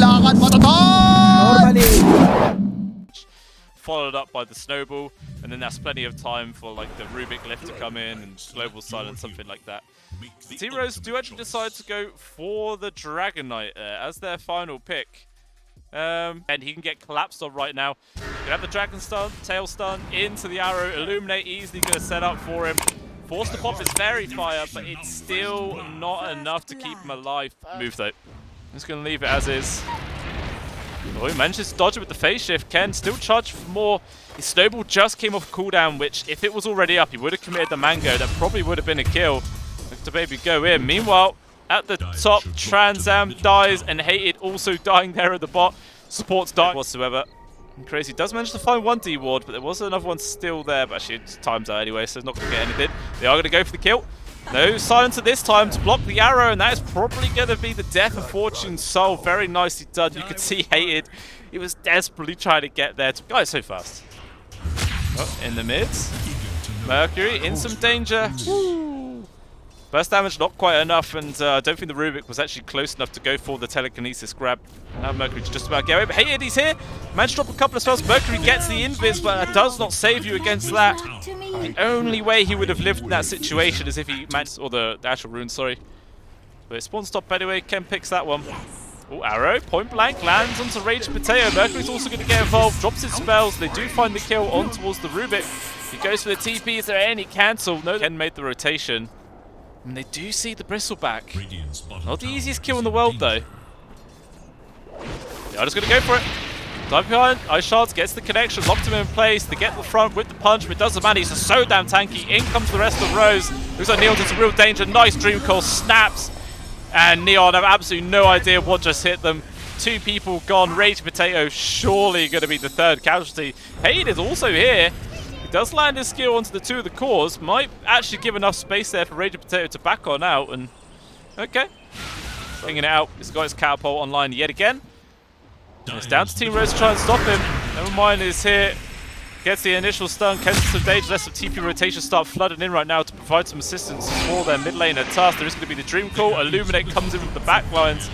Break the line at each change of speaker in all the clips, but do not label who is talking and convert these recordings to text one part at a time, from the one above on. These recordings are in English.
lakad matatag!
Normally.
Followed up by the snowball, and then there's plenty of time for like the Rubik lift to come in and global silence, something like that. Team Rose do actually decide to go for the Dragon Knight as their final pick. And he can get collapsed on right now. Gonna have the Dragon stun, tail stun into the arrow, Illuminate easily gonna set up for him. Force to pop his Fairy Fire, but it's still not enough to keep him alive. Move though. I'm just gonna leave it as is. Oh, he manages to dodge it with the phase shift. Ken still charged for more. His snowball just came off cooldown, which if it was already up, he would have committed the mango. That probably would have been a kill. Look to maybe go in. Meanwhile, at the top, Transam dies and Hated also dying there at the bot. Supports die whatsoever. And Crazy does manage to find one D ward, but there was another one still there. But actually, it's time's out anyway, so it's not going to get anything. They are going to go for the kill. No silencer this time to block the arrow, and that is probably going to be the death of Fortune's soul. Very nicely done. You could see Hated. He was desperately trying to get there. Guys, so fast. Oh, in the mids. Mercury in some danger. Woo. Burst damage not quite enough, and I don't think the Rubik was actually close enough to go for the telekinesis grab. Now Mercury just about get away, but Hated, he's here. Managed to drop a couple of spells. Mercury gets the invis, but that does not save you against that. The only way he would have lived in that situation is if he managed, or the actual rune, sorry. But it's spawn stop anyway. Ken picks that one. Oh, arrow, point blank, lands onto Rage Potato. Mercury's also going to get involved, drops his spells. They do find the kill on towards the Rubik. He goes for the TP. Is there any cancel? No, Ken made the rotation. And they do see the Bristleback. Not the easiest kill in the world, though. They are just going to go for it. Dive behind, Ice Shards gets the connection, locked him in place. They get the front with the punch, but it doesn't matter. He's so damn tanky. In comes the rest of Rose. Looks like Neon's in some real danger. Nice Dream Call, snaps. And Neon have absolutely no idea what just hit them. Two people gone. Rage Potato surely going to be the third casualty. Hated is also here. He does land his skill onto the two of the cores. Might actually give enough space there for Rage Potato to back on out. And okay. Bringing it out. He's got his catapult online yet again. It's down to Team Rose to try and stop him. Never mind is here. Gets the initial stun. Kens some danger. Lets some TP rotation start flooding in right now to provide some assistance for their mid laner task. There is going to be the Dream Call. Illuminate comes in with the back lines.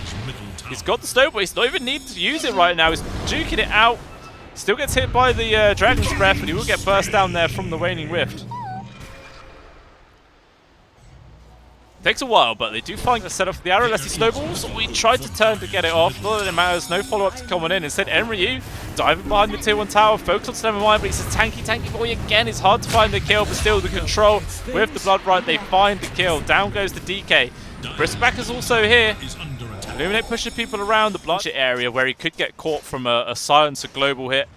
He's got the snowball. He's not even needing to use it right now. He's duking it out. Still gets hit by the Dragon's Breath, and he will get burst down there from the Waning Rift. Takes a while, but they do find a setup for the arrow. Leslie snowballs. We tried to turn to get it off. Not that it matters. No follow-up to coming in. Instead, Enryu diving behind the tier 1 tower. Focus on Stem Mind, but he's a tanky boy again. It's hard to find the kill, but still the control with the Blood Right. They find the kill. Down goes the DK. Bristleback is also here. Illuminate pushing people around the bloodshed area where he could get caught from a silencer global hit.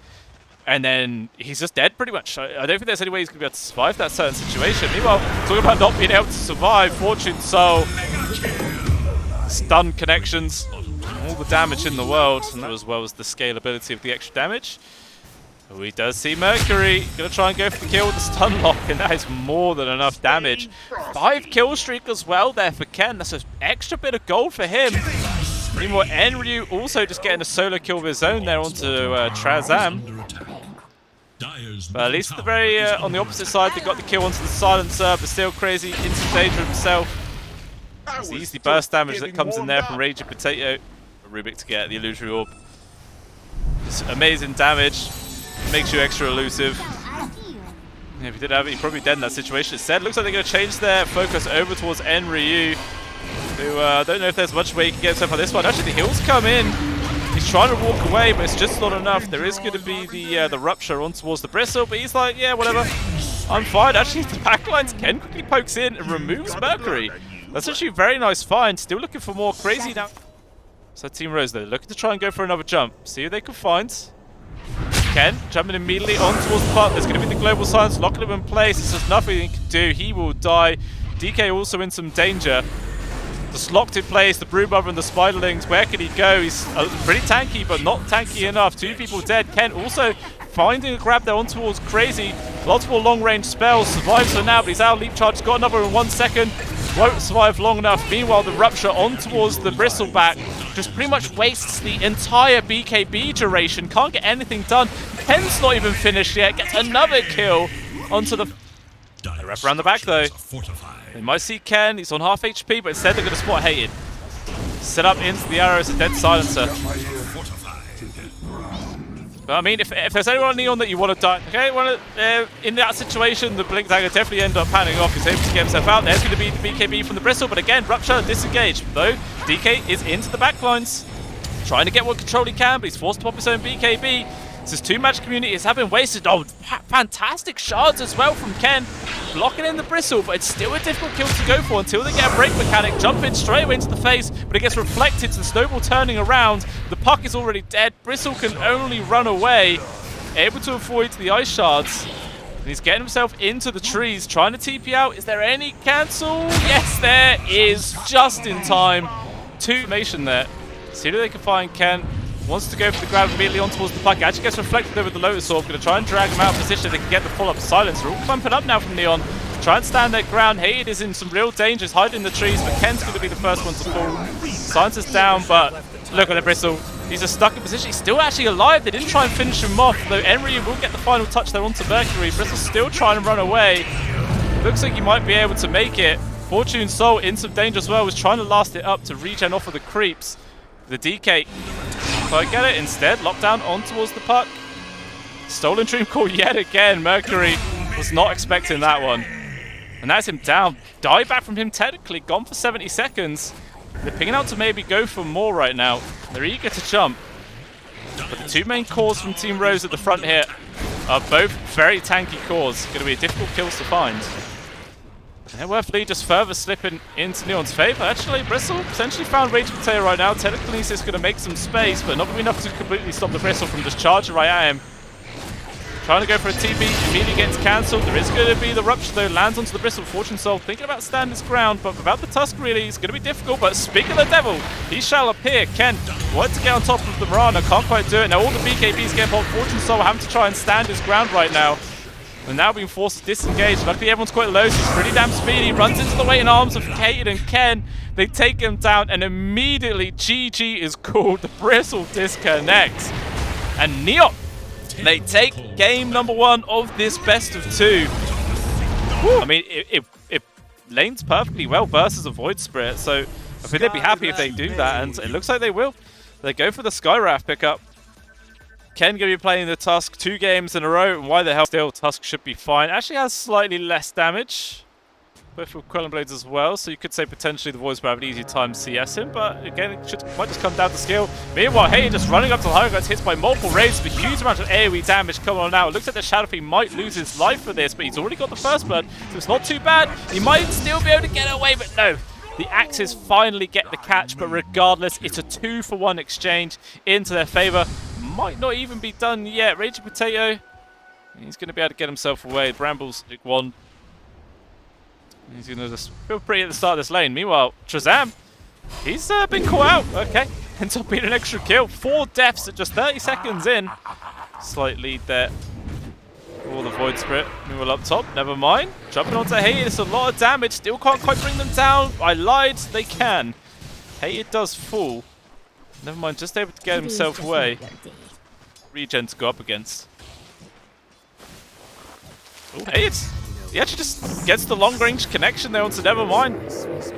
And then he's just dead pretty much. I don't think there's any way he's going to be able to survive that certain situation. Meanwhile, talking about not being able to survive, Fortune Soul, stun connections, all the damage in the world, and as well as the scalability of the extra damage. We does see Mercury going to try and go for the kill with the stun lock, and that is more than enough damage. 5 kill streak as well there for Ken. That's an extra bit of gold for him. Meanwhile, Enryu also just getting a solo kill of his own there onto Transam. But at least at the very on the opposite side, they got the kill onto the silencer, but still Crazy in some danger himself. It's the easy burst damage that comes in there from Rage Potato. Rubik to get the illusory orb. Just amazing damage. Makes you extra elusive. Yeah, if he did have it, he'd probably be dead in that situation. Instead, looks like they're going to change their focus over towards Enryu. Who don't know if there's much way he can get himself on this one. Actually, the heals come in. He's trying to walk away, but it's just not enough. There is going to be the rupture on towards the bristle, but he's like, yeah, whatever. I'm fine. Actually, the backlines, Ken quickly pokes in and removes Mercury. That's actually a very nice find. Still looking for more Crazy now. So Team Rose, though, looking to try and go for another jump. See who they can find. Ken jumping immediately on towards the part. There's going to be the global silence, locking him in place. There's just nothing he can do. He will die. DK also in some danger. Just locked in place, the Broodmother and the Spiderlings. Where can he go? He's pretty tanky, but not tanky enough. 2 people dead. Ken also finding a grab there on towards Crazy. Lots more long-range spells. Survives for now, but he's out of leap charge. He's got another in 1 second. Won't survive long enough. Meanwhile, the Rupture on towards the Bristleback just pretty much wastes the entire BKB duration. Can't get anything done. Ken's not even finished yet. Gets another kill onto the... They wrap around the back, though. They might see Ken. He's on half HP, but instead they're going to spot Hated. Set up into the arrow as a dead silencer. But I mean, if there's anyone on Neon that you want to die, okay, in that situation, the Blink Dagger definitely end up panning off. He's able to get himself out. There's going to be the BKB from the Bristle, but again, Rupture disengaged. Though DK is into the backlines, trying to get what control he can, but he's forced to pop his own BKB. This is 2 match community has been wasted. Oh, fantastic shards as well from Ken. Blocking in the Bristle, but it's still a difficult kill to go for until they get a break mechanic. Jump in straight away into the face, but it gets reflected to the snowball turning around. The puck is already dead. Bristle can only run away, able to avoid the ice shards. And he's getting himself into the trees, trying to TP out. Is there any cancel? Yes, there is, just in time. 2 information there. See if they can find Ken. Wants to go for the grab immediately on towards the puck. Actually gets reflected over the Lotus Orb. Going to try and drag him out of position. They can get the follow-up silence. They're all clumping up now from Neon. Try and stand their ground. Hated is in some real danger. He's hiding in the trees, but Ken's going to be the first one to fall. Silence is down, but look at the Bristle. He's just stuck in position. He's still actually alive. They didn't try and finish him off, though Enryu will get the final touch there onto Mercury. Bristle's still trying to run away. Looks like he might be able to make it. Fortune Soul in some danger as well. Was trying to last it up to regen off of the creeps. The DK. So I get it instead. Lockdown on towards the puck. Stolen Dream Call yet again. Mercury was not expecting that one. And that's him down. Die back from him technically. Gone for 70 seconds. They're picking out to maybe go for more right now. They're eager to jump. But the 2 main cores from Team Rose at the front here are both very tanky cores. Going to be difficult kills to find. Airworth just further slipping into Neon's favour. Actually, Bristle potentially found Rage Potato right now. Telekinesis is going to make some space, but not going to be enough to completely stop the Bristle from just charging right at him. Trying to go for a TP, immediately gets cancelled. There is going to be the Rupture though, lands onto the Bristle. Fortune Soul thinking about standing his ground, but without the Tusk really, it's going to be difficult. But speak of the devil, he shall appear. Ken wanted to get on top of the Mirana, can't quite do it. Now all the BKBs get popped. Fortune Soul having to try and stand his ground right now. And now being forced to disengage. Luckily everyone's quite low, so he's pretty damn speedy. Runs into the waiting arms of Kate and Ken. They take him down and immediately GG is called. The Bristle disconnects. And Neon, they take game number 1 of this best of 2. Woo. I mean, it lanes perfectly well versus a Void Spirit, so I think they'd be happy if they do that, and it looks like they will. They go for the Skywrath pickup. Ken going to be playing the Tusk 2 games in a row, and why the hell still Tusk should be fine. Actually has slightly less damage, both with Quelling Blades as well, so you could say potentially the Voice will have an easy time CS him, but again, it might just come down to skill. Meanwhile, hey, just running up to the high gets hit by multiple raids with a huge amount of AoE damage coming on now. It looks like the Shadow Fiend might lose his life for this, but he's already got the first blood, so it's not too bad. He might still be able to get away, but no. The Axes finally get the catch, but regardless, it's a 2-for-1 exchange into their favour. Might not even be done yet. Raging Potato, he's going to be able to get himself away. Brambles, one. He's going to just feel pretty at the start of this lane. Meanwhile, Shazam, he's been caught out. Okay, ends up being an extra kill. 4 deaths at just 30 seconds in. Slight lead there for the Void Spirit. Meanwhile, up top, never mind. Jumping onto Hated, it's a lot of damage. Still can't quite bring them down. I lied, they can. Hated does fall. Never mind, just able to get himself away. Regen to go up against. Oh, Hated! He actually just gets the long-range connection there onto Nevermind.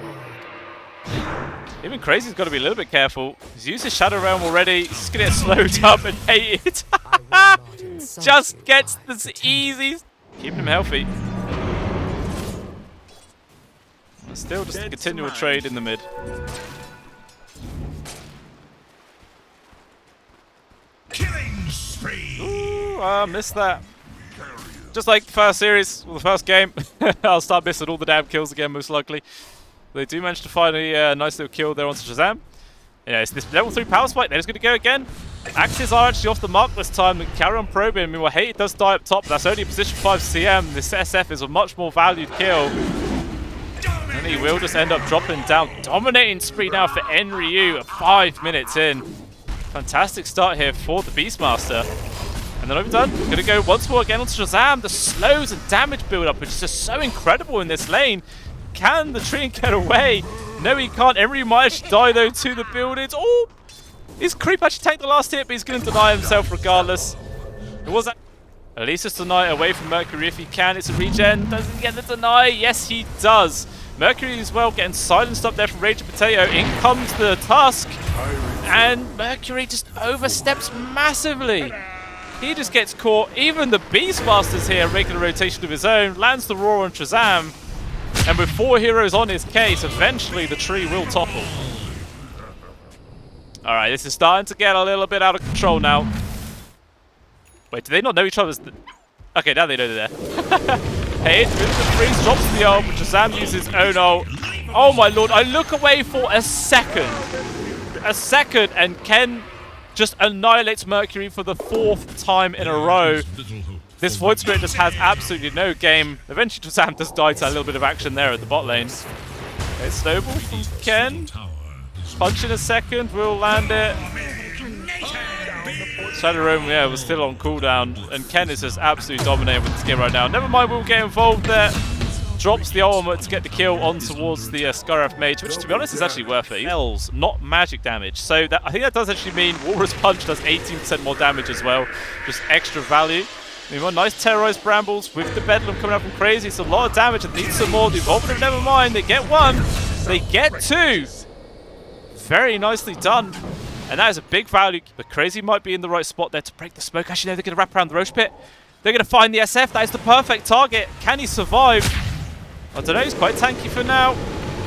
Even Crazy's got to be a little bit careful. He's used his Shadow Realm already. He's just going to get slowed up and Hated. Just gets this easy. Keeping him healthy. Still just a continual trade in the mid.
Killing spree.
Ooh, I missed that. Just like the first series, or the first game, I'll start missing all the damn kills again, most likely. They do manage to find a nice little kill there onto Shazam. Yeah, it's this level 3 power spike. They're just going to go again. Axes are actually off the mark this time. They carry on probing. Meanwhile, Hated does die up top. That's only a position 5 CM. This SF is a much more valued kill. And he will just end up dropping down. Dominating spree now for Enryu. 5 minutes in. Fantastic start here for the Beastmaster. And they're not even done. Going to go once more again onto Shazam. The slows and damage build up, which is just so incredible in this lane. Can the Treant get away? No, he can't. Enryu might actually die though to the buildings. Oh! His creep actually take the last hit, but he's going to deny himself regardless. It was at least just deny away from Mercury if he can. It's a regen. Does he get the deny? Yes, he does. Mercury as well getting silenced up there from Raging Potato. In comes the Tusk. And Mercury just oversteps massively. He just gets caught. Even the Beastmaster's here making a rotation of his own. Lands the Roar on Shazam. And with 4 heroes on his case, eventually the tree will topple. Alright, this is starting to get a little bit out of control now. Wait, do they not know each other's... Okay, now they know they're there. Hey, the freeze drops the ult, but Shazam uses own ult. Oh my lord, I look away for a second. And Ken just annihilates Mercury for the 4th time in a row. This Void Spirit just has absolutely no game. Eventually Shazam does die to a little bit of action there at the bot lane. Okay, snowball from Ken. Punch in a second, will land it. Shadow Roam, yeah, was still on cooldown, and Ken is just absolutely dominating with this game right now. Never mind, we'll get involved there. Drops the ultimate to get the kill on towards the Skyraf Mage, which to be honest is actually worth it. L's, not magic damage. So that, I think that does actually mean Walrus Punch does 18% more damage as well. Just extra value. Meanwhile, nice terrorized brambles with the Bedlam coming up from crazy. It's a lot of damage and needs some more. The Evolvement of Nevermind, they get 1, they get 2. Very nicely done. And that is a big value, but Crazy might be in the right spot there to break the smoke. Actually, no, they're going to wrap around the Roche Pit. They're going to find the SF. That is the perfect target. Can he survive? I don't know. He's quite tanky for now.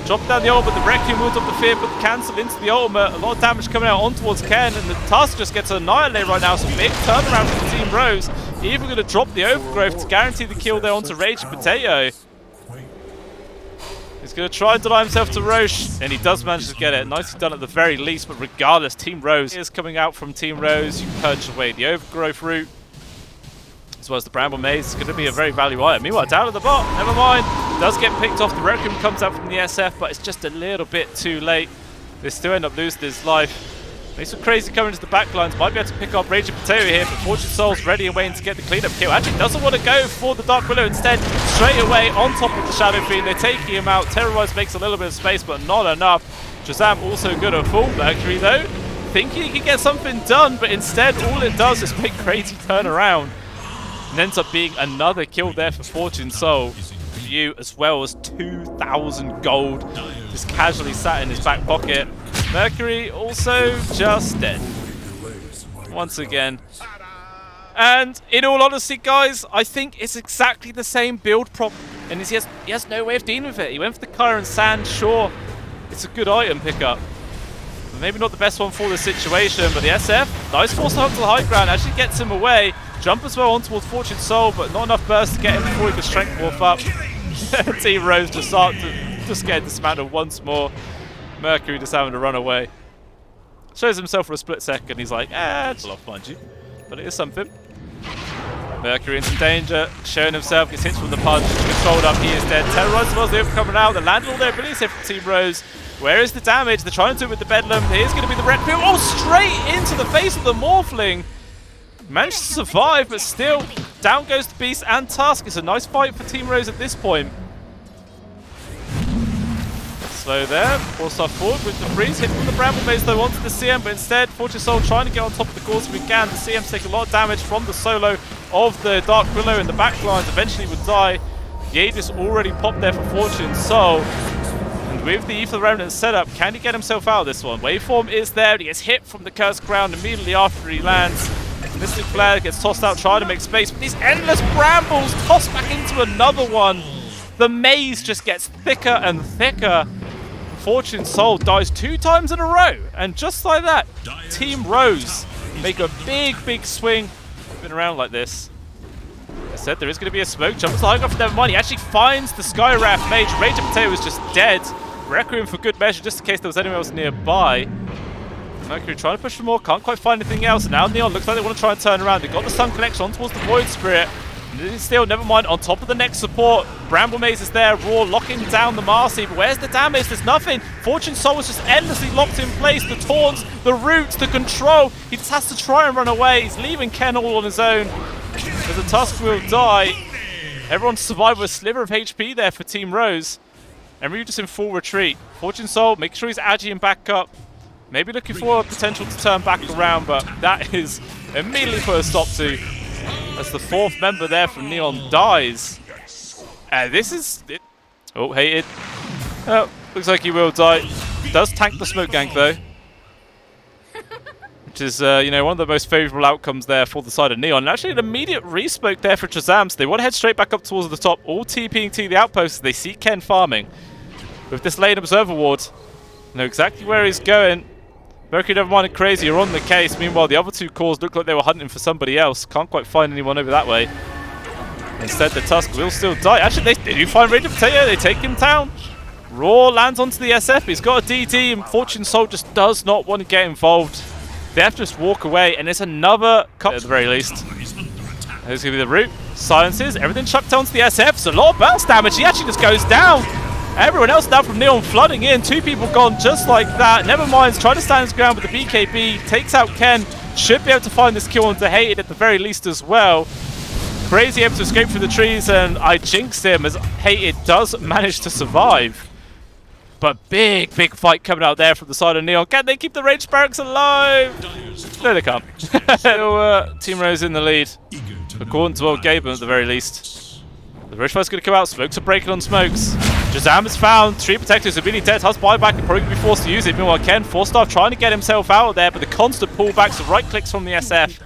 Drop down the ult, but the Requiem will up the fear, put the cancel into the ultimate. A lot of damage coming out on towards Ken, and the Tusk just gets annihilated right now. So big turnaround for Team Rose. Even going to drop the Overgrowth to guarantee the kill there onto Raging Potato. He's going to try and deny himself to Roche, and he does manage to get it. Nicely done at the very least, but regardless, Team Rose is coming out from Team Rose. You can purge away the Overgrowth route, as well as the Bramble Maze. It's going to be a very valuable item. Meanwhile, down at the bot, never mind. Does get picked off. The Requiem comes out from the SF, but it's just a little bit too late. They still end up losing his life. There's some Crazy coming into the backlines. Might be able to pick up Raging Potato here, but Fortune Soul's ready and waiting to get the cleanup kill. Actually doesn't want to go for the Dark Willow. Instead, straight away on top of the Shadow Fiend. They're taking him out. Terrorize makes a little bit of space, but not enough. Shazam also good at full Mercury though. Thinking he could get something done, but instead all it does is make Crazy turn around. And ends up being another kill there for Fortune Soul. You as well as 2,000 gold just casually sat in his back pocket. Mercury also just dead once again. And in all honesty, guys, I think it's exactly the same build problem, and he has no way of dealing with it. He went for the Kyre and Sand. Sure, it's a good item pickup, maybe not the best one for the situation, but the SF, nice force hug to the high ground, actually gets him away. Jump as well on towards Fortune Soul, but not enough burst to get him before he can strength morph up. Team Rose just start to just get dismantled once more. Mercury just having to run away. Shows himself for a split second. He's like, it's a lot, mind you, but it is something. Mercury in some danger, showing himself, gets hit from the punch, controlled up, he is dead. Terrorized as well as the coming out. They landed all their abilities here from Team Rose. Where is the damage? They're trying to do it with the Bedlam. Here's going to be the Requiem. Oh, straight into the face of the Morphling. Managed to survive, but still, down goes the Beast and Tusk. It's a nice fight for Team Rose at this point. Slow there, force off forward with the freeze, hit from the Bramble Maze though onto the CM, but instead Fortune Soul trying to get on top of the course if we can. The CM's taking a lot of damage from the solo of the Dark Willow in the back lines, eventually would die. The Aegis already popped there for Fortune Soul. And with the Ether Remnant setup, can he get himself out of this one? Waveform is there, he gets hit from the Cursed Ground immediately after he lands. Mystic Flare gets tossed out, trying to make space, but these endless brambles toss back into another one. The maze just gets thicker and thicker. Fortune Soul dies 2 times in a row, and just like that, Team Rose make a big swing. Been around like this. Like I said, there is going to be a smoke jump. It's high enough for never mind. He actually finds the Skyraf Mage. Raging Potato is just dead. Requiem for good measure, just in case there was anyone else nearby. Mercury trying to push for more, can't quite find anything else. And now Neon looks like they want to try and turn around. They got the Sun Connection on towards the Void Spirit. Still, never mind, on top of the next support. Bramble Maze is there, Raw locking down the Marcy, but where's the damage? There's nothing. Fortune Soul is just endlessly locked in place. The taunts, the roots, the control. He just has to try and run away. He's leaving Ken all on his own. But the Tusk will die. Everyone survived with a sliver of HP there for Team Rose. And Ryu just in full retreat. Fortune Soul, make sure he's agile back up. Maybe looking for a potential to turn back around, but that is immediately put a stop to. As the 4th member there from Neon dies. And this is it. Oh, hated. Oh, looks like he will die. Does tank the smoke gank though. which is, you know, one of the most favourable outcomes there for the side of Neon. And actually an immediate respoke there for Shazam, so they want to head straight back up towards the top, all TPing to the outposts. They see Ken farming. With this lane observer ward, know exactly where he's going. Mercury never mind crazy, you're on the case. Meanwhile, the other two cores look like they were hunting for somebody else. Can't quite find anyone over that way. Instead, the Tusk will still die. Actually, they do find Rage of Potato. They take him down. Raw lands onto the SF. He's got a DD, and Fortune Soul just does not want to get involved. They have to just walk away, and it's another cup at the very least. There's going to be the root. Silences. Everything chucked onto the SF. It's a lot of bounce damage. He actually just goes down. Everyone else down from Neon flooding in. 2 people gone just like that. Never mind. Trying to stand his ground with the BKB. Takes out Ken. Should be able to find this kill onto Hated at the very least as well. Crazy able to escape through the trees, and I jinxed him as Hated does manage to survive. But big fight coming out there from the side of Neon. Can they keep the Rage Barracks alive? No, they can't. So, Team Rose in the lead. According to old Gaben at the very least. The Rage Fight's going to come out. Smokes are breaking on smokes. Shazam is found. 3 protectors are really dead. Has buyback and probably going to be forced to use it. Meanwhile, Ken, 4-star trying to get himself out of there, but the constant pullbacks, the right clicks from the SF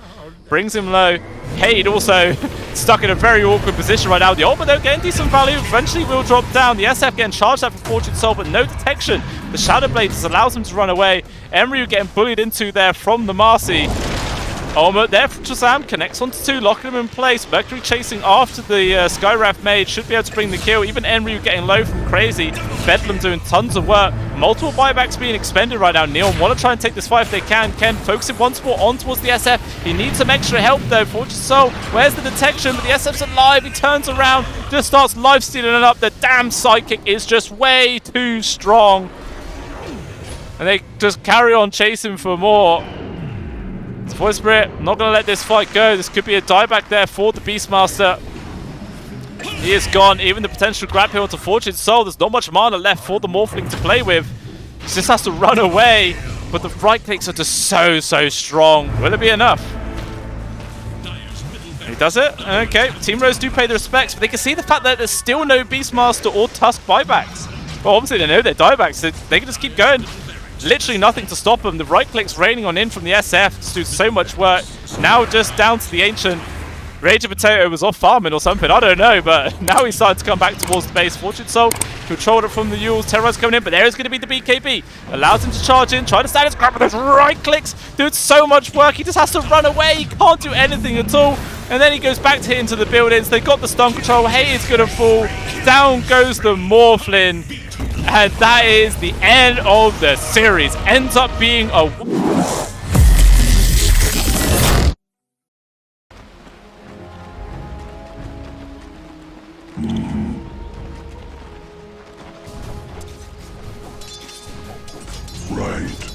brings him low. Hated also stuck in a very awkward position right now. The ultimate though getting decent value. Eventually will drop down. The SF getting charged out for Fortune Soul, but no detection. The Shadow Blade just allows him to run away. Emery getting bullied into there from the Marcy. Ultimate there from Shazam, connects onto 2, locking him in place. Mercury chasing after the Skywrath Mage, should be able to bring the kill. Even Enryu getting low from Crazy. Bedlam doing tons of work. Multiple buybacks being expended right now. Neon want to try and take this fight if they can. Ken focusing once more on towards the SF. He needs some extra help though. Fortune Soul, where's the detection? But the SF's alive. He turns around, just starts life stealing it up. The damn Psychic is just way too strong. And they just carry on chasing for more. Void Spirit, not going to let this fight go. This could be a dieback there for the Beastmaster. He is gone. Even the potential grab here onto Fortune Soul. There's not much mana left for the Morphling to play with. He just has to run away. But the right clicks are just so strong. Will it be enough? He does it. Okay, Team Rose do pay the respects, but they can see the fact that there's still no Beastmaster or Tusk buybacks. Well, obviously they know they're diebacks, so they can just keep going. Literally nothing to stop them. The right clicks raining on in from the SF to do so much work. Now just down to the Ancient. Rage of Potato was off farming or something, I don't know, but now he's starting to come back towards the base. Fortune Soul controlled it from the Yules. Terrorize coming in, but there is going to be the BKB. Allows him to charge in, try to stand his grab, but those right clicks doing so much work. He just has to run away. He can't do anything at all. And then he goes back to hit into the buildings. They got the stun control. Hey, it's going to fall. Down goes the Morphlin. And that is the end of the series. Ends up being a...
Right.